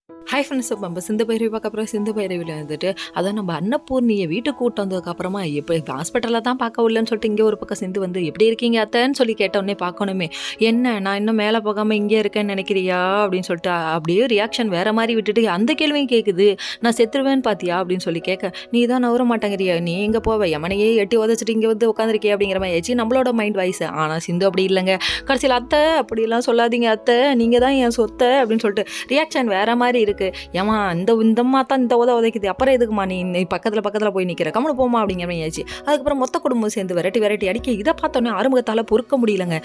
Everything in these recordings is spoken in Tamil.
ஹாய் ஃப்ரெண்ட்ஸ், இப்போ நம்ம சிந்து பைரவி பார்க்க அப்புறம் சிந்து பைரவியில் வந்துட்டு அதான் நம்ம அன்னபூர்ணியை வீட்டுக்கு கூட்டு வந்ததுக்கப்புறமா இப்போ ஹாஸ்பிட்டலில் தான் பார்க்க உள்ளேன்னு சொல்லிட்டு இங்கே ஒரு பக்கம் சிந்து வந்து எப்படி இருக்கீங்க அத்தைன்னு சொல்லி கேட்டவுடனே பார்க்கணுமே, என்ன நான் இன்னும் மேலே போகாமல் இங்கே இருக்கேன்னு நினைக்கிறியா அப்படின்னு சொல்லிட்டு அப்படியே ரியாக்ஷன் வேறு மாதிரி விட்டுட்டு அந்த கேள்வியும் கேட்குது. நான் செத்துருவேன்னு பார்த்தியா அப்படின்னு சொல்லி கேட்க, நீ தான் நவர மாட்டேங்கிறியா, நீ எங்கே போவ, எமனையே எட்டி உதச்சிட்டு இங்கே வந்து உட்காந்துருக்கே அப்படிங்கிற மாதிரி ஆச்சு நம்மளோட மைண்ட் வாய்ஸ். ஆனால் சிந்து அப்படி இல்லைங்க. கடைசியில் அத்தை அப்படிலாம் சொல்லாதீங்க அத்தை, நீங்கள் தான் என் சொத்தை அப்படின்னு சொல்லிட்டு ரியாக்ஷன் வேறு மாதிரி இருக்குது. ஏமா இந்தம்மா தான் இந்த உதைக்குது, அப்புறம் எதுக்குமா நீ பக்கத்தில் போய் நிற்கிற, கம்முனு போமா அப்படிங்கிற மாதிரி ஆச்சு. அதுக்கப்புறம் மொத்த குடும்பம் சேர்ந்து வெரைட்டி அடிக்க இதை பார்த்தோன்னே ஆரம்பத்தால் பொறுக்க முடியலங்க.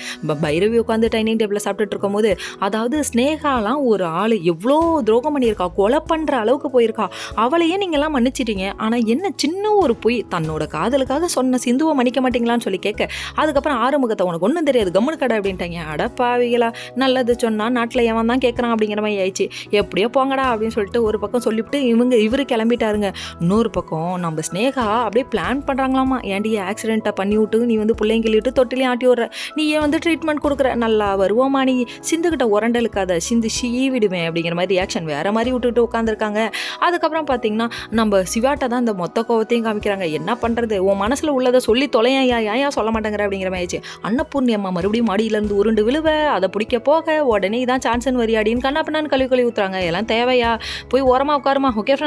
பைரவி உட்காந்து டைனிங் டேபிளில் சாப்பிட்டுட்டு இருக்கும்போது, அதாவது ஸ்னேகாலாம் ஒரு ஆள் எவ்வளோ துரோகம் பண்ணியிருக்கா, கொலை பண்ணுற அளவுக்கு போயிருக்கா, அவளையே நீங்கள்லாம் மன்னிச்சிட்டீங்க, ஆனால் என்ன சின்ன ஒரு பொய் தன்னோட காதலுக்காக சொன்ன சிந்துவை மன்னிக்க மாட்டீங்களான்னு சொல்லி கேட்க, அதுக்கப்புறம் ஆறுமுகத்தை உனக்கு ஒன்றும் தெரியாது கம்முனு கடை அப்படின்ட்டாங்க. அடப்பாவிகளா, நல்லது சொன்னால் நாட்டில் எவன் தான் கேட்குறான் அப்படிங்கிற மாதிரி ஆயிடுச்சு. எப்படியோ போங்கடா அப்படின்னு சொல்லிட்டு ஒரு பக்கம் சொல்லிவிட்டு இவரு கிளம்பிட்டாருங்க. இன்னொரு பக்கம் நம்ம ஸ்னேகா அப்படியே பிளான் பண்ணுறாங்களாமா, ஏன்டி ஆக்சிடென்ட்டை பண்ணி விட்டு நீ வந்து பிள்ளைங்க கிள்ளிட்டு தொட்டிலையும் ஆட்டி விட்ற, நீ ஏன் வந்து ட்ரீட்மெண்ட் கொடுக்குற, நல்லா வருவோமா நீ, சிந்துக்கிட்ட உரண்டலுக்காத, சிந்து விடுவேன் அப்படிங்கிற மாதிரி ரியாக்ஷன் வேறு மாதிரி விட்டுட்டு உட்காந்துருக்காங்க. அதுக்கப்புறம் பார்த்தீங்கன்னா நம்ம சிவாட்டை தான் இந்த மொத்த கோவத்தையும் காமிக்கிறாங்க. என்ன பண்ணுறது, உன் மனசில் உள்ளதை சொல்லி தொலையா, ஏன் சொல்ல மாட்டேங்கிற அப்படிங்கிற மாதிரி ஆச்சு. அன்னபூர்ணி அம்மா மறுபடியும் மாடியிலேருந்து உருண்டு விழுவ, அதை பிடிக்க போக உடனே இதான் சான்சன் வரியாடின்னு கண்ணா பின்னான்னு கழுவி ஊற்றுறாங்க. எல்லாம் தேவையா, போய் ஓரமாக உட்காருமா. Okay friends.